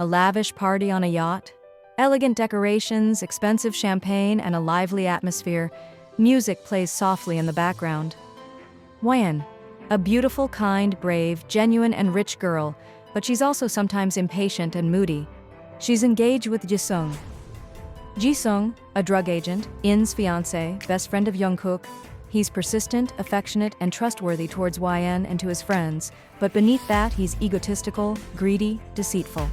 A lavish party on a yacht? Elegant decorations, expensive champagne, and a lively atmosphere. Music plays softly in the background. Hwan, a beautiful, kind, brave, genuine, and rich girl, but she's also sometimes impatient and moody. She's engaged with Jisung. Jisung, a drug agent, In's fiancé, best friend of Jungkook. He's persistent, affectionate, and trustworthy towards Hwan and to his friends, but beneath that, he's egotistical, greedy, deceitful.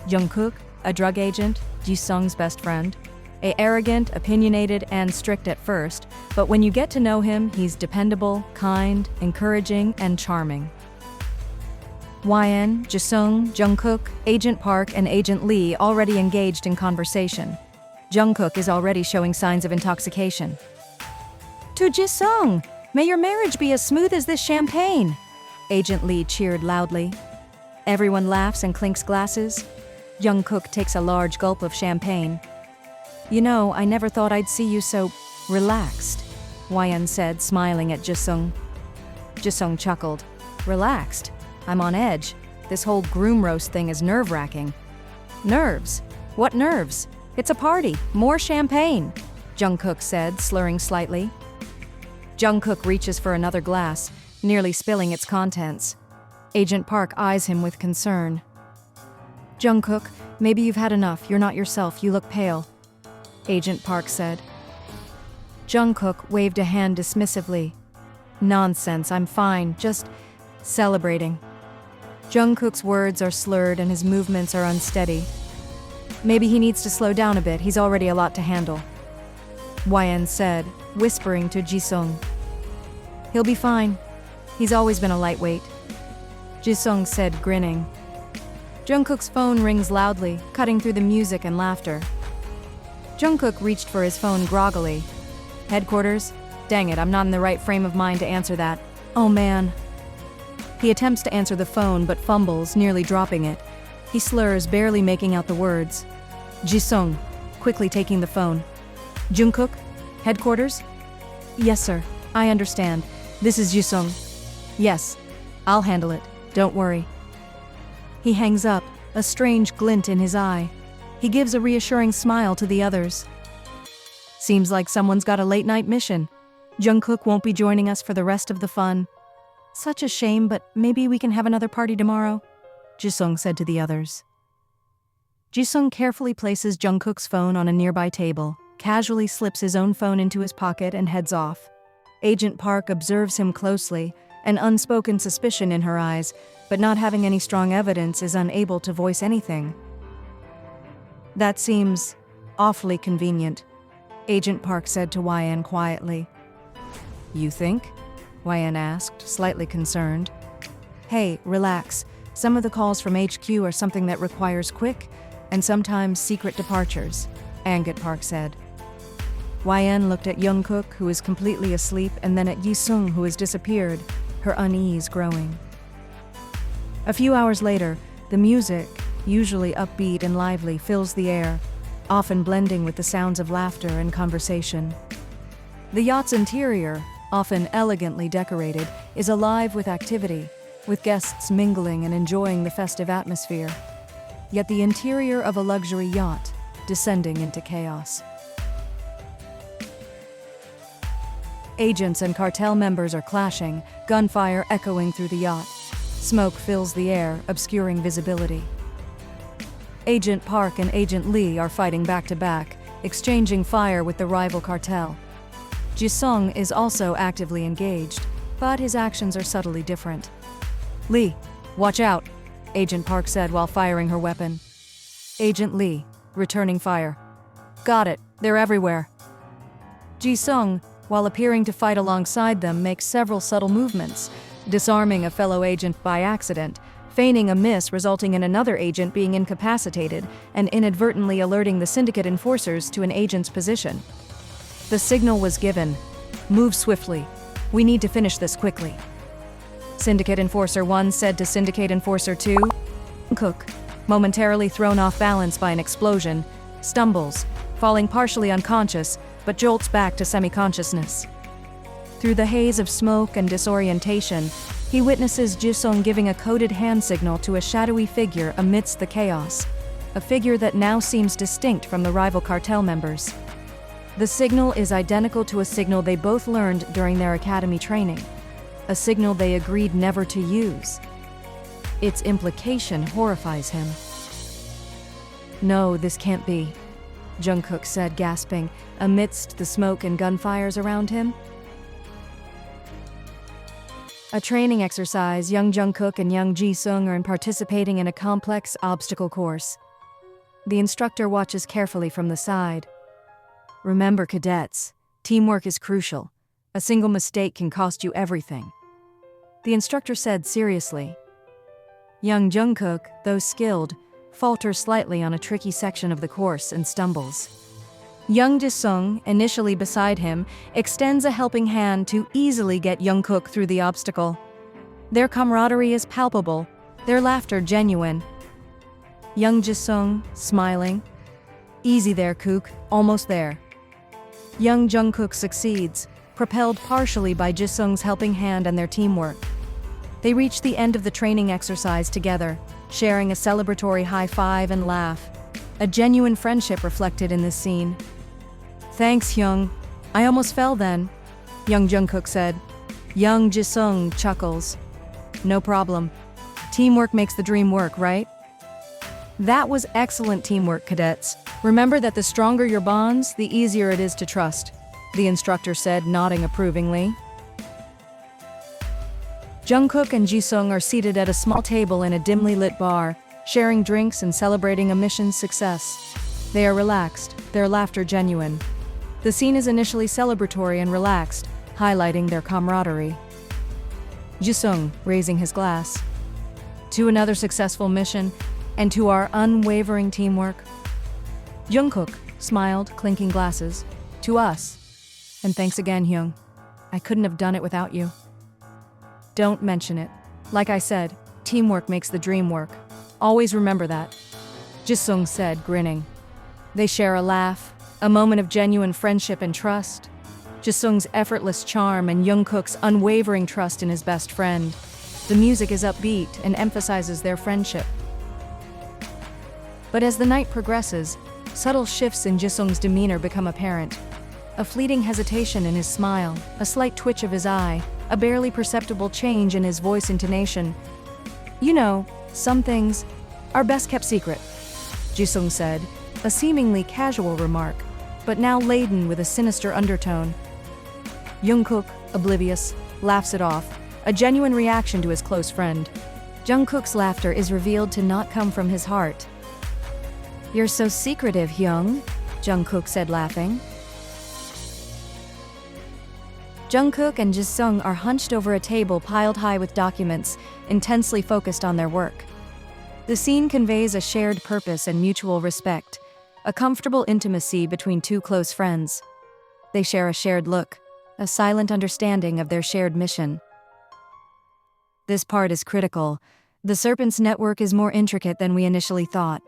Jungkook, a drug agent, Jisung's best friend. Arrogant, opinionated, and strict at first, but when you get to know him, he's dependable, kind, encouraging, and charming. Hwan, Jisung, Jungkook, Agent Park, and Agent Lee already engaged in conversation. Jungkook is already showing signs of intoxication. To Jisung, may your marriage be as smooth as this champagne! Agent Lee cheered loudly. Everyone laughs and clinks glasses. Jungkook takes a large gulp of champagne. You know, I never thought I'd see you so relaxed, Hwan said, smiling at Jisung. Jisung chuckled. Relaxed? I'm on edge. This whole groom roast thing is nerve-wracking. Nerves? What nerves? It's a party. More champagne, Jungkook said, slurring slightly. Jungkook reaches for another glass, nearly spilling its contents. Agent Park eyes him with concern. Jungkook, maybe you've had enough. You're not yourself. You look pale, Agent Park said. Jungkook waved a hand dismissively. Nonsense, I'm fine, just celebrating. Jungkook's words are slurred and his movements are unsteady. Maybe he needs to slow down a bit, he's already a lot to handle, Hwan said, whispering to Jisung. He'll be fine. He's always been a lightweight, Jisung said, grinning. Jungkook's phone rings loudly, cutting through the music and laughter. Jungkook reached for his phone groggily. Headquarters? Dang it, I'm not in the right frame of mind to answer that. Oh man. He attempts to answer the phone but fumbles, nearly dropping it. He slurs, barely making out the words. Jisung, quickly taking the phone. Jungkook? Headquarters? Yes, sir. I understand. This is Jisung. Yes. I'll handle it. Don't worry. He hangs up, a strange glint in his eye. He gives a reassuring smile to the others. Seems like someone's got a late-night mission. Jungkook won't be joining us for the rest of the fun. Such a shame, but maybe we can have another party tomorrow, Jisung said to the others. Jisung carefully places Jungkook's phone on a nearby table, casually slips his own phone into his pocket and heads off. Agent Park observes him closely, an unspoken suspicion in her eyes, but not having any strong evidence is unable to voice anything. That seems awfully convenient, Agent Park said to Hwan quietly. You think? Hwan asked, slightly concerned. Hey, relax. Some of the calls from HQ are something that requires quick and sometimes secret departures, Agent Park said. Hwan looked at Jungkook, who is completely asleep, and then at Jisung, who has disappeared, her unease growing. A few hours later, the music, usually upbeat and lively, fills the air, often blending with the sounds of laughter and conversation. The yacht's interior, often elegantly decorated, is alive with activity, with guests mingling and enjoying the festive atmosphere. Yet the interior of a luxury yacht, descending into chaos. Agents and cartel members are clashing, gunfire echoing through the yacht. Smoke fills the air, obscuring visibility. Agent Park and Agent Lee are fighting back-to-back, exchanging fire with the rival cartel. Jisung is also actively engaged, but his actions are subtly different. Lee, watch out, Agent Park said while firing her weapon. Agent Lee, returning fire. Got it, they're everywhere. Jisung, while appearing to fight alongside them, makes several subtle movements, disarming a fellow agent by accident, feigning a miss resulting in another agent being incapacitated, and inadvertently alerting the syndicate enforcers to an agent's position. The signal was given. Move swiftly. We need to finish this quickly. Syndicate Enforcer 1 said to Syndicate Enforcer 2. Jungkook, momentarily thrown off balance by an explosion, stumbles, falling partially unconscious, but jolts back to semi-consciousness. Through the haze of smoke and disorientation, He witnesses Jisung giving a coded hand signal to a shadowy figure amidst the chaos, a figure that now seems distinct from the rival cartel members. The signal is identical to a signal they both learned during their academy training, a signal they agreed never to use. Its implication horrifies him. "No, this can't be," Jungkook said, gasping, amidst the smoke and gunfires around him. A training exercise, young Jungkook and young Jisung are participating in a complex obstacle course. The instructor watches carefully from the side. "Remember, cadets, teamwork is crucial. A single mistake can cost you everything," the instructor said seriously. Young Jungkook, though skilled, falters slightly on a tricky section of the course and stumbles. Young Jisung, initially beside him, extends a helping hand to easily get Jungkook through the obstacle. Their camaraderie is palpable, their laughter genuine. Young Jisung, smiling. "Easy there, Kook, almost there." Young Jungkook succeeds, propelled partially by Jisung's helping hand and their teamwork. They reach the end of the training exercise together, sharing a celebratory high five and laugh. A genuine friendship reflected in this scene. "Thanks, Hyung. I almost fell then," young Jungkook said. Young Jisung chuckles. "No problem. Teamwork makes the dream work, right?" That was excellent teamwork, cadets. Remember that the stronger your bonds, the easier it is to trust, the instructor said, nodding approvingly. Jungkook and Jisung are seated at a small table in a dimly lit bar, sharing drinks and celebrating a mission's success. They are relaxed, their laughter genuine. The scene is initially celebratory and relaxed, highlighting their camaraderie. Jisung, raising his glass. "To another successful mission, and to our unwavering teamwork." Jungkook smiled, clinking glasses. "To us. And thanks again, Hyung. I couldn't have done it without you." "Don't mention it. Like I said, teamwork makes the dream work. Always remember that," Jisung said, grinning. They share a laugh, a moment of genuine friendship and trust. Jisung's effortless charm and Jungkook's unwavering trust in his best friend. The music is upbeat and emphasizes their friendship. But as the night progresses, subtle shifts in Jisung's demeanor become apparent. A fleeting hesitation in his smile, a slight twitch of his eye, a barely perceptible change in his voice intonation. "You know, some things are best kept secret," Jisung said, a seemingly casual remark, but now laden with a sinister undertone. Jungkook, oblivious, laughs it off, a genuine reaction to his close friend. Jungkook's laughter is revealed to not come from his heart. "You're so secretive, Hyung," Jungkook said, laughing. Jungkook and Jisung are hunched over a table piled high with documents, intensely focused on their work. The scene conveys a shared purpose and mutual respect, a comfortable intimacy between two close friends. They share a shared look, a silent understanding of their shared mission. This part is critical. The Serpent's network is more intricate than we initially thought.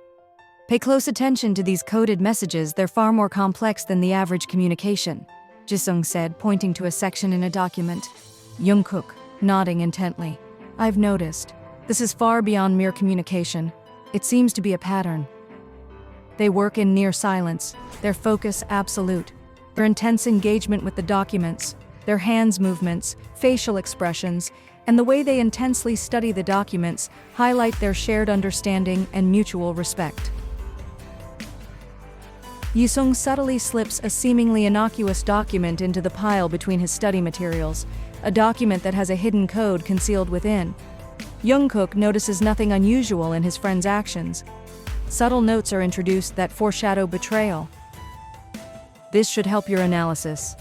Pay close attention to these coded messages, they're far more complex than the average communication, Jisung said, pointing to a section in a document. Jungkook, nodding intently. "I've noticed. This is far beyond mere communication. It seems to be a pattern." They work in near silence, their focus absolute. Their intense engagement with the documents, their hands' movements, facial expressions, and the way they intensely study the documents highlight their shared understanding and mutual respect. Jisung subtly slips a seemingly innocuous document into the pile between his study materials, a document that has a hidden code concealed within. Jungkook notices nothing unusual in his friend's actions. Subtle notes are introduced that foreshadow betrayal. "This should help your analysis.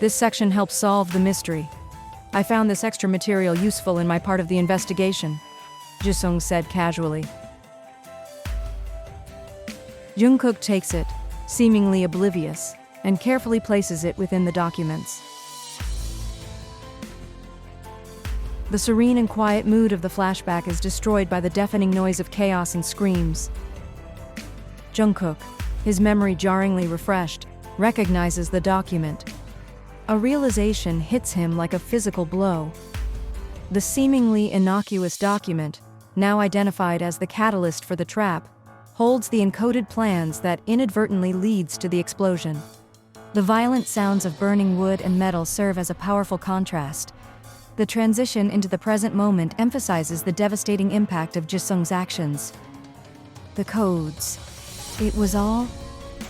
This section helps solve the mystery. I found this extra material useful in my part of the investigation," Jisung said casually. Jungkook takes it, seemingly oblivious, and carefully places it within the documents. The serene and quiet mood of the flashback is destroyed by the deafening noise of chaos and screams. Jungkook, his memory jarringly refreshed, recognizes the document. A realization hits him like a physical blow. The seemingly innocuous document, now identified as the catalyst for the trap, holds the encoded plans that inadvertently leads to the explosion. The violent sounds of burning wood and metal serve as a powerful contrast. The transition into the present moment emphasizes the devastating impact of Jisung's actions. The codes. It was all?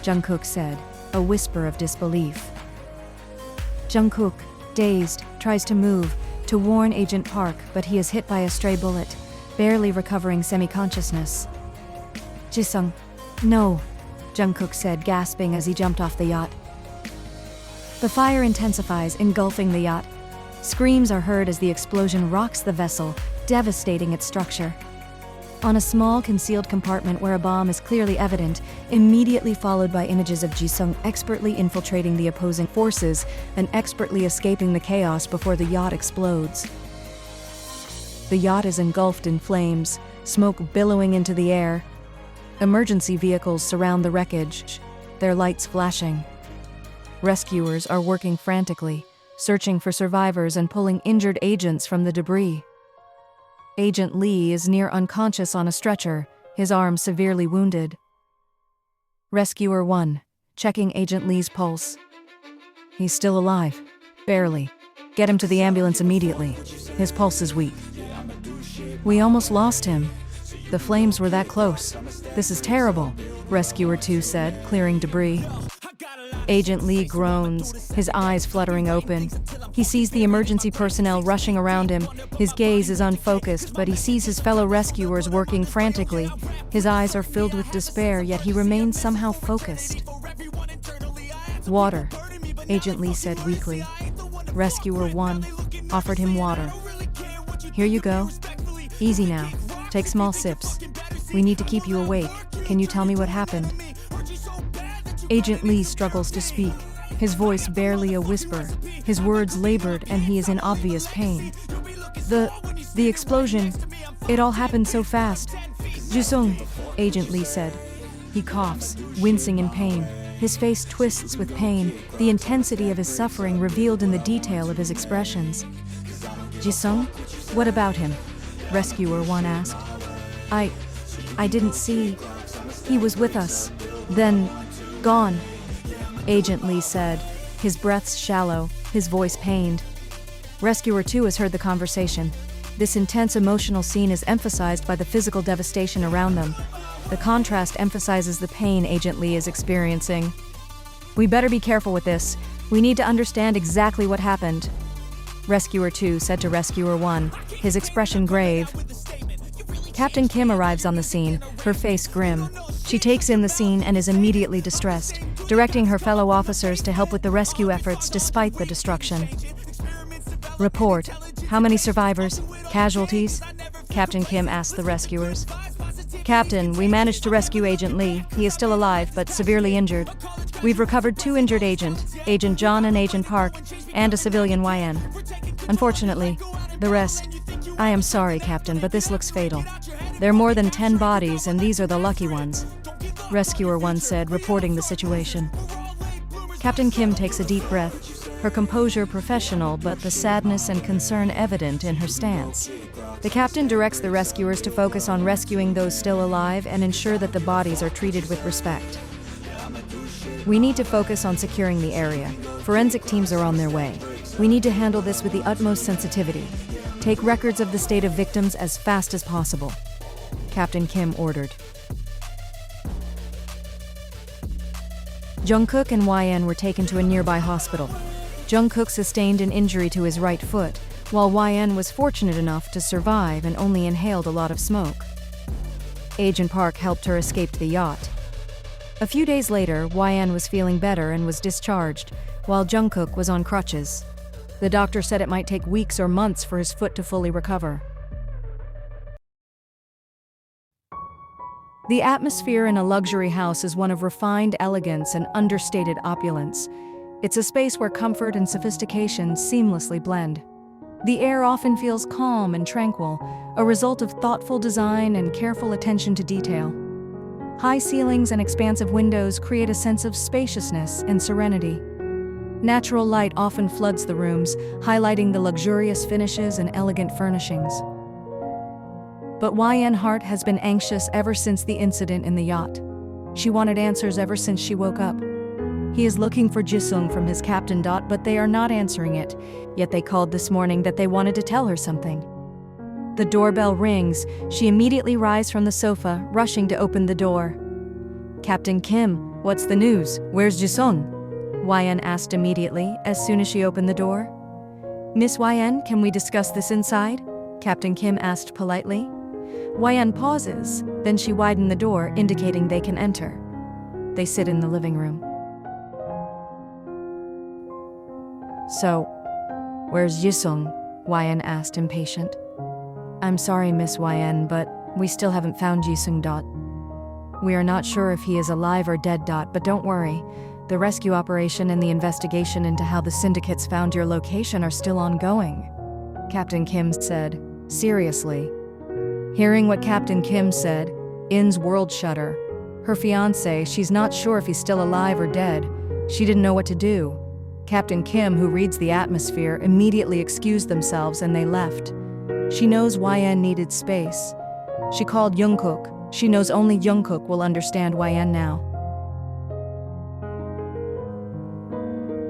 Jungkook said, a whisper of disbelief. Jungkook, dazed, tries to move, to warn Agent Park, but he is hit by a stray bullet, barely recovering semi-consciousness. Jisung, no, Jungkook said, gasping as he jumped off the yacht. The fire intensifies, engulfing the yacht. Screams are heard as the explosion rocks the vessel, devastating its structure. On a small, concealed compartment where a bomb is clearly evident, immediately followed by images of Jisung expertly infiltrating the opposing forces and expertly escaping the chaos before the yacht explodes. The yacht is engulfed in flames, smoke billowing into the air. Emergency vehicles surround the wreckage, their lights flashing. Rescuers are working frantically, searching for survivors and pulling injured agents from the debris. Agent Lee is near unconscious on a stretcher, his arm severely wounded. Rescuer 1, checking Agent Lee's pulse. He's still alive. Barely. Get him to the ambulance immediately. His pulse is weak. We almost lost him. The flames were that close. This is terrible, Rescuer 2 said, clearing debris. Agent Lee groans, his eyes fluttering open. He sees the emergency personnel rushing around him. His gaze is unfocused, but he sees his fellow rescuers working frantically. His eyes are filled with despair, yet he remains somehow focused. Water, Agent Lee said weakly. Rescuer 1 offered him water. Here you go. Easy now. Take small sips. We need to keep you awake. Can you tell me what happened? Agent Lee struggles to speak, his voice barely a whisper, his words labored, and he is in obvious pain. The explosion, it all happened so fast. Jisung, Agent Lee said. He coughs, wincing in pain. His face twists with pain, the intensity of his suffering revealed in the detail of his expressions. Jisung? What about him? Rescuer 1 asked. I didn't see. He was with us. Then, gone, Agent Lee said, his breaths shallow, his voice pained. Rescuer 2 has heard the conversation. This intense emotional scene is emphasized by the physical devastation around them. The contrast emphasizes the pain Agent Lee is experiencing. We better be careful with this. We need to understand exactly what happened, Rescuer 2 said to Rescuer 1, his expression grave. Captain Kim arrives on the scene, her face grim. She takes in the scene and is immediately distressed, directing her fellow officers to help with the rescue efforts despite the destruction. Report. How many survivors? Casualties? Captain Kim asked the rescuers. Captain, we managed to rescue Agent Lee. He is still alive, but severely injured. We've recovered 2 injured agents, Agent John and Agent Park, and a civilian YN. Unfortunately, the rest... I am sorry, Captain, but this looks fatal. There are more than 10 bodies, and these are the lucky ones, Rescuer 1 said, reporting the situation. Captain Kim takes a deep breath, her composure professional, but the sadness and concern evident in her stance. The captain directs the rescuers to focus on rescuing those still alive and ensure that the bodies are treated with respect. We need to focus on securing the area. Forensic teams are on their way. We need to handle this with the utmost sensitivity. Take records of the state of victims as fast as possible, Captain Kim ordered. Jungkook and YN were taken to a nearby hospital. Jungkook sustained an injury to his right foot, while YN was fortunate enough to survive and only inhaled a lot of smoke. Agent Park helped her escape the yacht. A few days later, YN was feeling better and was discharged, while Jungkook was on crutches. The doctor said it might take weeks or months for his foot to fully recover. The atmosphere in a luxury house is one of refined elegance and understated opulence. It's a space where comfort and sophistication seamlessly blend. The air often feels calm and tranquil, a result of thoughtful design and careful attention to detail. High ceilings and expansive windows create a sense of spaciousness and serenity. Natural light often floods the rooms, highlighting the luxurious finishes and elegant furnishings. But YN Hart has been anxious ever since the incident in the yacht. She wanted answers ever since she woke up. He is looking for Jisung from his captain. But they are not answering it, yet they called this morning that they wanted to tell her something. The doorbell rings. She immediately rises from the sofa, rushing to open the door. Captain Kim, what's the news? Where's Jisung? YN asked immediately, as soon as she opened the door. Miss YN, can we discuss this inside? Captain Kim asked politely. YN pauses, then she widened the door, indicating they can enter. They sit in the living room. So, where's Jisung? YN asked, impatient. I'm sorry, Miss YN, but we still haven't found Jisung. We are not sure if he is alive or dead. But don't worry. The rescue operation and the investigation into how the syndicates found your location are still ongoing, Captain Kim said, seriously. Hearing what Captain Kim said, In's world shudder. Her fiancé, she's not sure if he's still alive or dead. She didn't know what to do. Captain Kim, who reads the atmosphere, immediately excused themselves and they left. She knows YN needed space. She called Jungkook. She knows only Jungkook will understand YN now.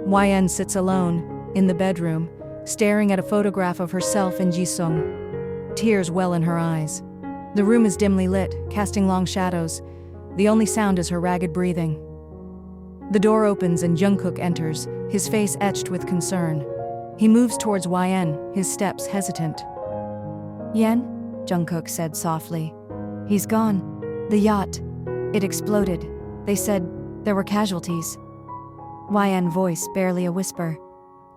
YN sits alone, in the bedroom, staring at a photograph of herself and Jisung. Tears well in her eyes. The room is dimly lit, casting long shadows. The only sound is her ragged breathing. The door opens and Jungkook enters, his face etched with concern. He moves towards YN, his steps hesitant. Yen? Jungkook said softly. He's gone. The yacht. It exploded. They said there were casualties. YN voice barely a whisper.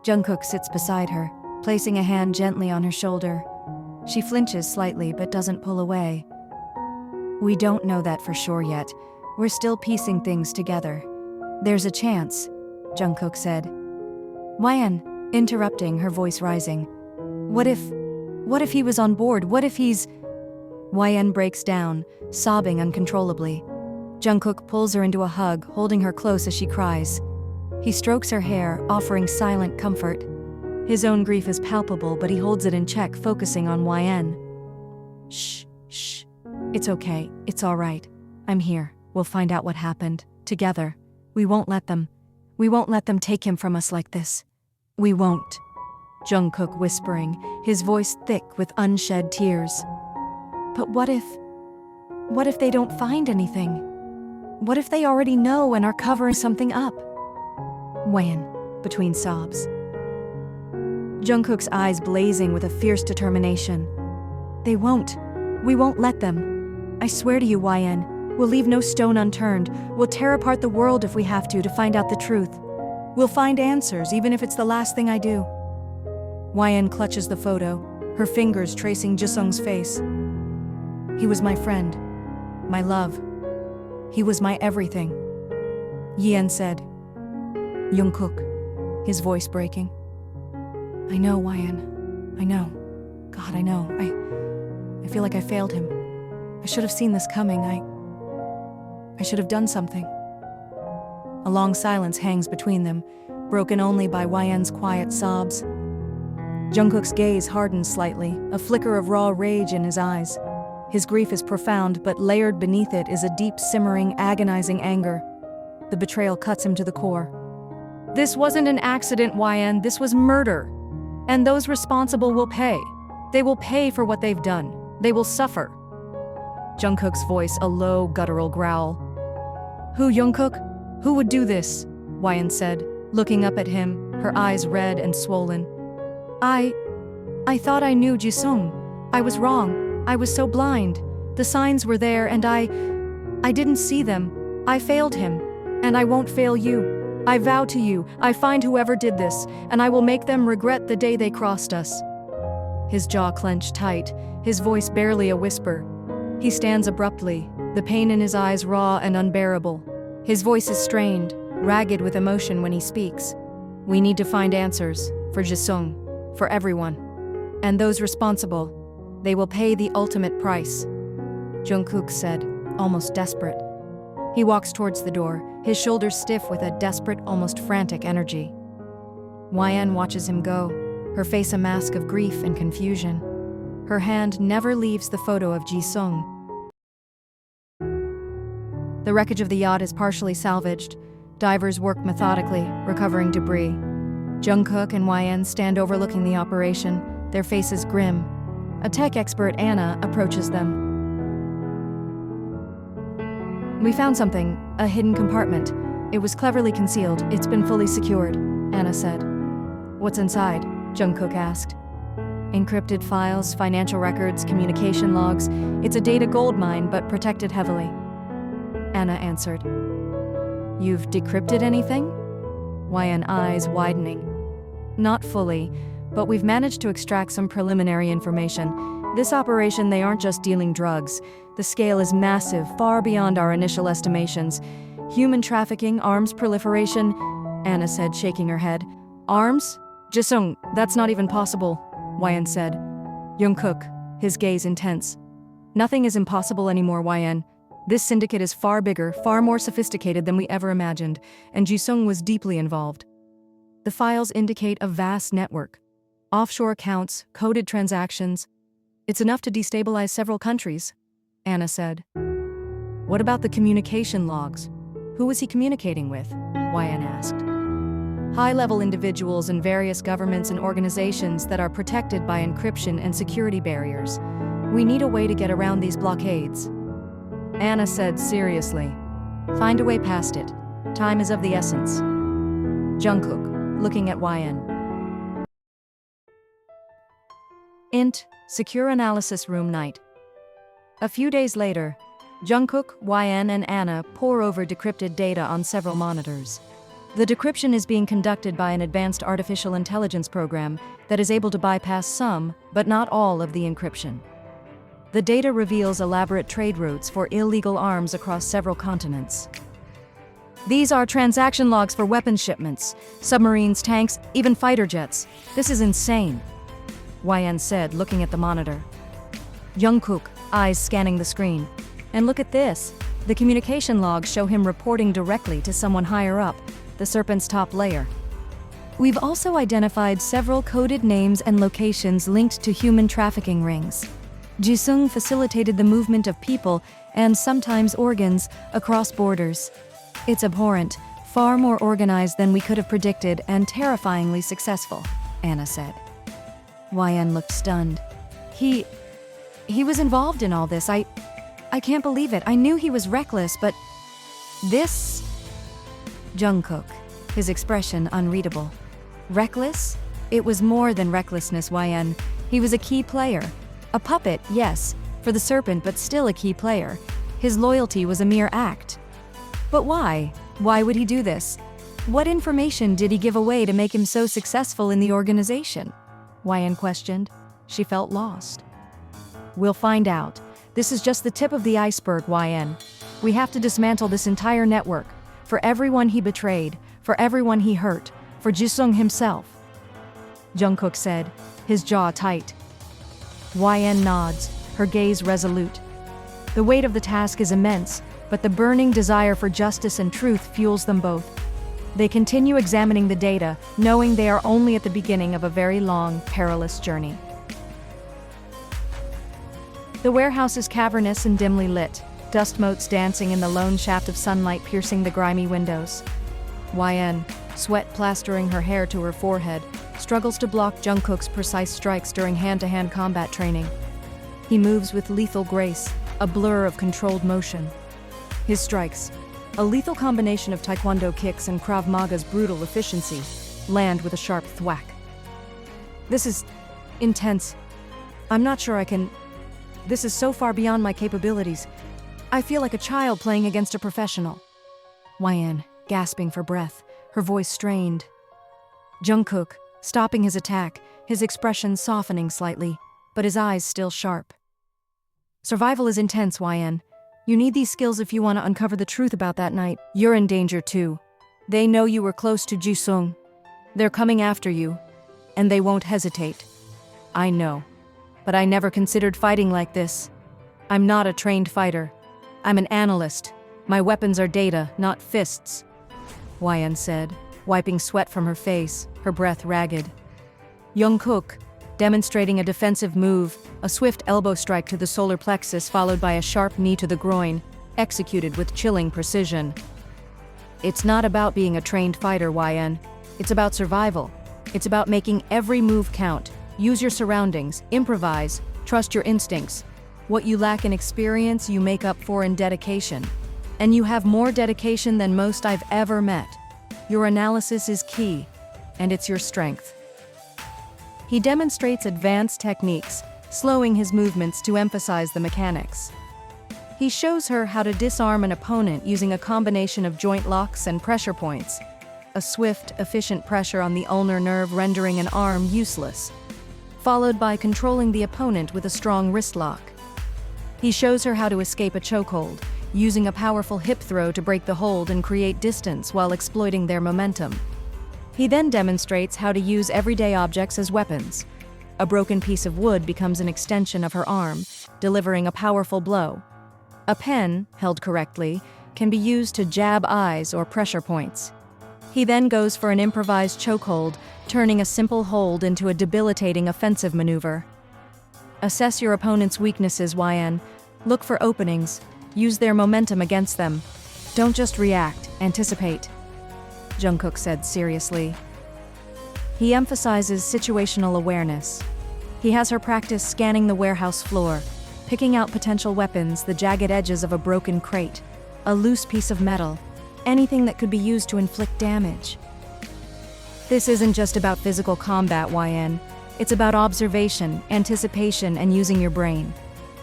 Jungkook sits beside her, placing a hand gently on her shoulder. She flinches slightly but doesn't pull away. We don't know that for sure yet. We're still piecing things together. There's a chance, Jungkook said. YN, interrupting, her voice rising. What if he was on board? What if he's… YN breaks down, sobbing uncontrollably. Jungkook pulls her into a hug, holding her close as she cries. He strokes her hair, offering silent comfort. His own grief is palpable, but he holds it in check, focusing on YN. Shh. It's okay. It's all right. I'm here. We'll find out what happened. Together. We won't let them take him from us like this. We won't. Jungkook whispering, his voice thick with unshed tears. But what if they don't find anything? What if they already know and are covering something up? YN, between sobs. Jungkook's eyes blazing with a fierce determination. They won't. We won't let them. I swear to you, YN, we'll leave no stone unturned. We'll tear apart the world if we have to find out the truth. We'll find answers, even if it's the last thing I do. YN clutches the photo, her fingers tracing Jisung's face. He was my friend, my love. He was my everything. Yen said. Jungkook, his voice breaking. I know, YN. I know. God, I know. I feel like I failed him. I should have seen this coming. I should have done something. A long silence hangs between them, broken only by YN's quiet sobs. Jungkook's gaze hardens slightly, a flicker of raw rage in his eyes. His grief is profound, but layered beneath it is a deep, simmering, agonizing anger. The betrayal cuts him to the core. This wasn't an accident, YN. This was murder. And those responsible will pay. They will pay for what they've done. They will suffer. Jungkook's voice a low, guttural growl. Who, Jungkook? Who would do this? YN said, looking up at him, her eyes red and swollen. I thought I knew Jisung. I was wrong. I was so blind. The signs were there and I didn't see them. I failed him. And I won't fail you. I vow to you, I find whoever did this, and I will make them regret the day they crossed us. His jaw clenched tight, his voice barely a whisper. He stands abruptly, the pain in his eyes raw and unbearable. His voice is strained, ragged with emotion when he speaks. We need to find answers, for Jisung, for everyone. And those responsible, they will pay the ultimate price. Jungkook said, almost desperate. He walks towards the door, his shoulders stiff with a desperate, almost frantic energy. YN watches him go, her face a mask of grief and confusion. Her hand never leaves the photo of Jisung. The wreckage of the yacht is partially salvaged. Divers work methodically, recovering debris. Jungkook and YN stand overlooking the operation, their faces grim. A tech expert, Anna, approaches them. "We found something, a hidden compartment. It was cleverly concealed. It's been fully secured," Anna said. "What's inside?" Jungkook asked. "Encrypted files, financial records, communication logs. It's a data goldmine, but protected heavily," Anna answered. "You've decrypted anything?" YN eyes widening. "Not fully, but we've managed to extract some preliminary information. This operation, they aren't just dealing drugs. The scale is massive, far beyond our initial estimations. Human trafficking, arms proliferation," Anna said, shaking her head. "Arms? Jisung, that's not even possible," YN said. Jungkook, his gaze intense. "Nothing is impossible anymore, YN. This syndicate is far bigger, far more sophisticated than we ever imagined, and Jisung was deeply involved. The files indicate a vast network. Offshore accounts, coded transactions. It's enough to destabilize several countries," Anna said. "What about the communication logs? Who was he communicating with?" YN asked. "High-level individuals in various governments and organizations that are protected by encryption and security barriers. We need a way to get around these blockades," Anna said seriously. "Find a way past it. Time is of the essence." Jungkook, looking at YN. Int, Secure Analysis Room Night. A few days later, Jungkook, YN, and Anna pore over decrypted data on several monitors. The decryption is being conducted by an advanced artificial intelligence program that is able to bypass some, but not all, of the encryption. The data reveals elaborate trade routes for illegal arms across several continents. "These are transaction logs for weapons shipments, submarines, tanks, even fighter jets. This is insane," YN said, looking at the monitor. Jungkook, eyes scanning the screen. "And look at this. The communication logs show him reporting directly to someone higher up, the Serpent's top layer. We've also identified several coded names and locations linked to human trafficking rings. Jisung facilitated the movement of people, and sometimes organs, across borders. It's abhorrent, far more organized than we could have predicted, and terrifyingly successful," Anna said. YN looked stunned. He was involved in all this. I can't believe it. I knew he was reckless, but this..." Jungkook, his expression unreadable. "Reckless? It was more than recklessness, YN. He was a key player. A puppet, yes, for the Serpent, but still a key player. His loyalty was a mere act." "But why? Why would he do this? What information did he give away to make him so successful in the organization?" YN questioned. She felt lost. "We'll find out. This is just the tip of the iceberg, YN. We have to dismantle this entire network. For everyone he betrayed, for everyone he hurt, for Jisung himself," Jungkook said, his jaw tight. YN nods, her gaze resolute. The weight of the task is immense, but the burning desire for justice and truth fuels them both. They continue examining the data, knowing they are only at the beginning of a very long, perilous journey. The warehouse is cavernous and dimly lit, dust motes dancing in the lone shaft of sunlight piercing the grimy windows. YN, sweat plastering her hair to her forehead, struggles to block Jungkook's precise strikes during hand-to-hand combat training. He moves with lethal grace, a blur of controlled motion. His strikes, a lethal combination of Taekwondo kicks and Krav Maga's brutal efficiency, land with a sharp thwack. "This is intense. I'm not sure I can... This is so far beyond my capabilities. I feel like a child playing against a professional." YN, gasping for breath, her voice strained. Jungkook, stopping his attack, his expression softening slightly, but his eyes still sharp. "Survival is intense, YN. You need these skills if you want to uncover the truth about that night. You're in danger too. They know you were close to Jisung. They're coming after you, and they won't hesitate. I know, but I never considered fighting like this. I'm not a trained fighter. I'm an analyst. My weapons are data, not fists," YN said, wiping sweat from her face, her breath ragged. Jungkook, demonstrating a defensive move, a swift elbow strike to the solar plexus followed by a sharp knee to the groin, executed with chilling precision. It's not about being a trained fighter, YN. It's about survival. It's about making every move count. Use your surroundings, improvise, trust your instincts. What you lack in experience, you make up for in dedication. And you have more dedication than most I've ever met. Your analysis is key, and it's your strength. He demonstrates advanced techniques, slowing his movements to emphasize the mechanics. He shows her how to disarm an opponent using a combination of joint locks and pressure points. A swift, efficient pressure on the ulnar nerve rendering an arm useless, followed by controlling the opponent with a strong wrist lock. He shows her how to escape a chokehold, using a powerful hip throw to break the hold and create distance while exploiting their momentum. He then demonstrates how to use everyday objects as weapons. A broken piece of wood becomes an extension of her arm, delivering a powerful blow. A pen, held correctly, can be used to jab eyes or pressure points. He then goes for an improvised chokehold, turning a simple hold into a debilitating offensive maneuver. Assess your opponent's weaknesses, YN. Look for openings. Use their momentum against them. Don't just react, anticipate, Jungkook said seriously. He emphasizes situational awareness. He has her practice scanning the warehouse floor, picking out potential weapons, the jagged edges of a broken crate, a loose piece of metal, anything that could be used to inflict damage. This isn't just about physical combat, YN. It's about observation, anticipation, and using your brain.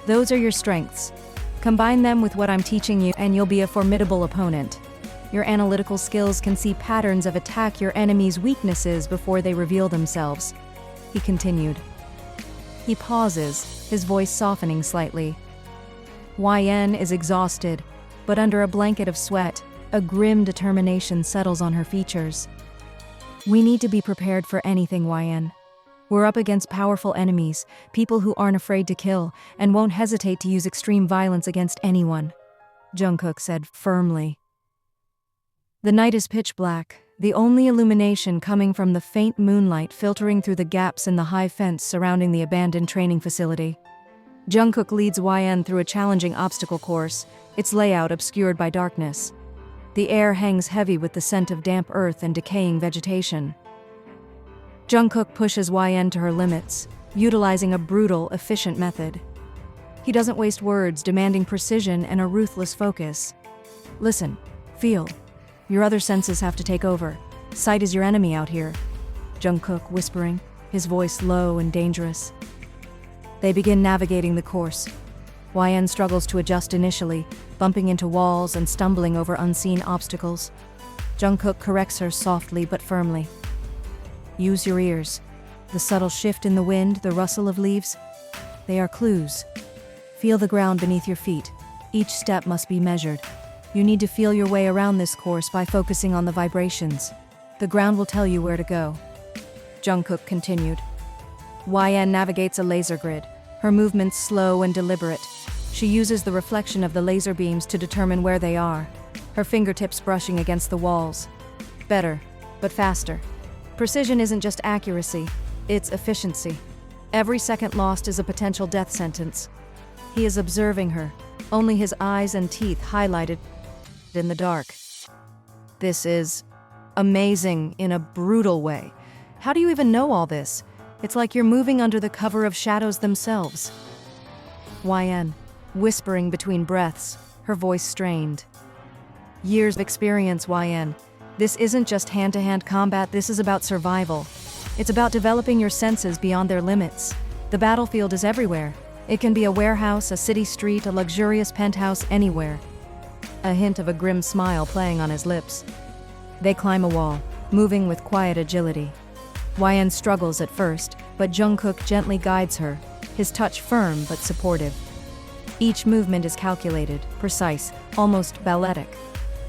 Those are your strengths. Combine them with what I'm teaching you, and you'll be a formidable opponent. Your analytical skills can see patterns of attack your enemy's weaknesses before they reveal themselves, he continued. He pauses, his voice softening slightly. YN is exhausted, but under a blanket of sweat, a grim determination settles on her features. We need to be prepared for anything, YN. We're up against powerful enemies, people who aren't afraid to kill, and won't hesitate to use extreme violence against anyone, Jungkook said firmly. The night is pitch black, the only illumination coming from the faint moonlight filtering through the gaps in the high fence surrounding the abandoned training facility. Jungkook leads YN through a challenging obstacle course, its layout obscured by darkness. The air hangs heavy with the scent of damp earth and decaying vegetation. Jungkook pushes YN to her limits, utilizing a brutal, efficient method. He doesn't waste words, demanding precision and a ruthless focus. Listen, feel. Your other senses have to take over. Sight is your enemy out here, Jungkook whispering, his voice low and dangerous. They begin navigating the course. YN struggles to adjust initially, bumping into walls and stumbling over unseen obstacles. Jungkook corrects her softly but firmly. Use your ears. The subtle shift in the wind, the rustle of leaves, they are clues. Feel the ground beneath your feet. Each step must be measured. You need to feel your way around this course by focusing on the vibrations. The ground will tell you where to go, Jungkook continued. YN navigates a laser grid, her movements slow and deliberate. She uses the reflection of the laser beams to determine where they are, her fingertips brushing against the walls. Better, but faster. Precision isn't just accuracy, it's efficiency. Every second lost is a potential death sentence. He is observing her, only his eyes and teeth highlighted in the dark. This is amazing in a brutal way. How do you even know all this? It's like you're moving under the cover of shadows themselves. YN, whispering between breaths, her voice strained. Years of experience, YN. This isn't just hand-to-hand combat, this is about survival. It's about developing your senses beyond their limits. The battlefield is everywhere. It can be a warehouse, a city street, a luxurious penthouse, anywhere. A hint of a grim smile playing on his lips. They climb a wall, moving with quiet agility. YN struggles at first, but Jungkook gently guides her, his touch firm but supportive. Each movement is calculated, precise, almost balletic.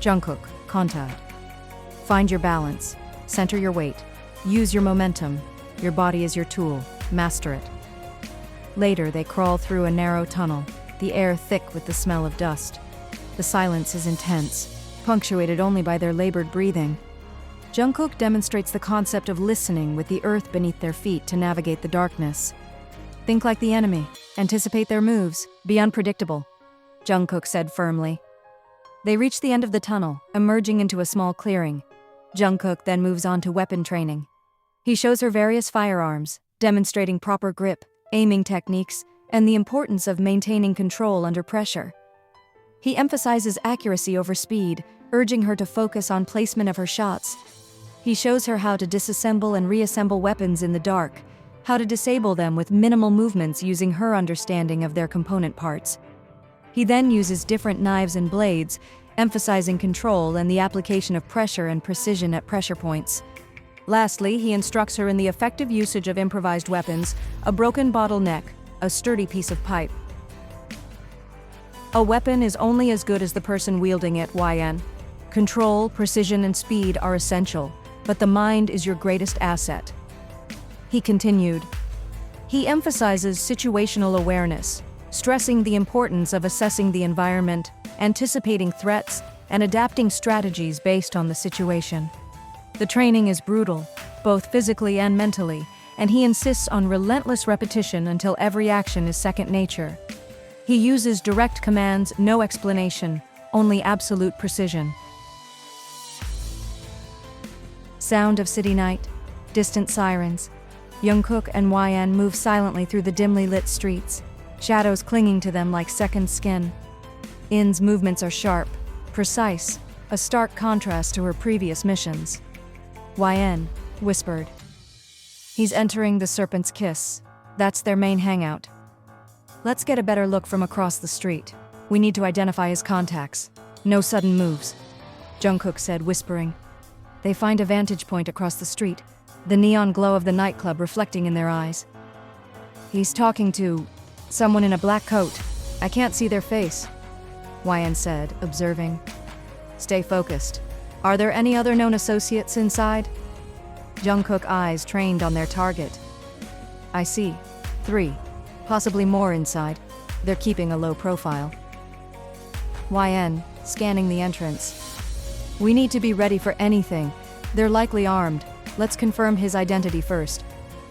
Jungkook, contact. Find your balance, center your weight, use your momentum. Your body is your tool, master it. Later, they crawl through a narrow tunnel, the air thick with the smell of dust. The silence is intense, punctuated only by their labored breathing. Jungkook demonstrates the concept of listening with the earth beneath their feet to navigate the darkness. Think like the enemy, anticipate their moves, be unpredictable, Jungkook said firmly. They reach the end of the tunnel, emerging into a small clearing. Jungkook then moves on to weapon training. He shows her various firearms, demonstrating proper grip, aiming techniques, and the importance of maintaining control under pressure. He emphasizes accuracy over speed, urging her to focus on placement of her shots. He shows her how to disassemble and reassemble weapons in the dark, how to disable them with minimal movements using her understanding of their component parts. He then uses different knives and blades, emphasizing control and the application of pressure and precision at pressure points. Lastly, he instructs her in the effective usage of improvised weapons, a broken bottleneck, a sturdy piece of pipe. A weapon is only as good as the person wielding it, YN. Control, precision, and speed are essential, but the mind is your greatest asset. He continued. He emphasizes situational awareness, stressing the importance of assessing the environment, anticipating threats, and adapting strategies based on the situation. The training is brutal, both physically and mentally, and he insists on relentless repetition until every action is second nature. He uses direct commands, no explanation, only absolute precision. Sound of city night, distant sirens. Jungkook and YN move silently through the dimly lit streets, shadows clinging to them like second skin. In's movements are sharp, precise, a stark contrast to her previous missions. YN whispered. He's entering the Serpent's Kiss. That's their main hangout. Let's get a better look from across the street. We need to identify his contacts. No sudden moves, Jungkook said, whispering. They find a vantage point across the street, the neon glow of the nightclub reflecting in their eyes. He's talking to someone in a black coat. I can't see their face, YN said, observing. Stay focused. Are there any other known associates inside? Jungkook's eyes trained on their target. I see. 3. Possibly more inside. They're keeping a low profile. YN, scanning the entrance. We need to be ready for anything. They're likely armed. Let's confirm his identity first.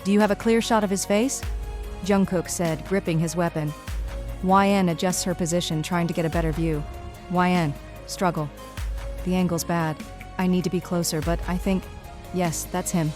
Do you have a clear shot of his face? Jungkook said, gripping his weapon. YN adjusts her position, trying to get a better view. YN, struggle. The angle's bad. I need to be closer, but I think, yes, that's him.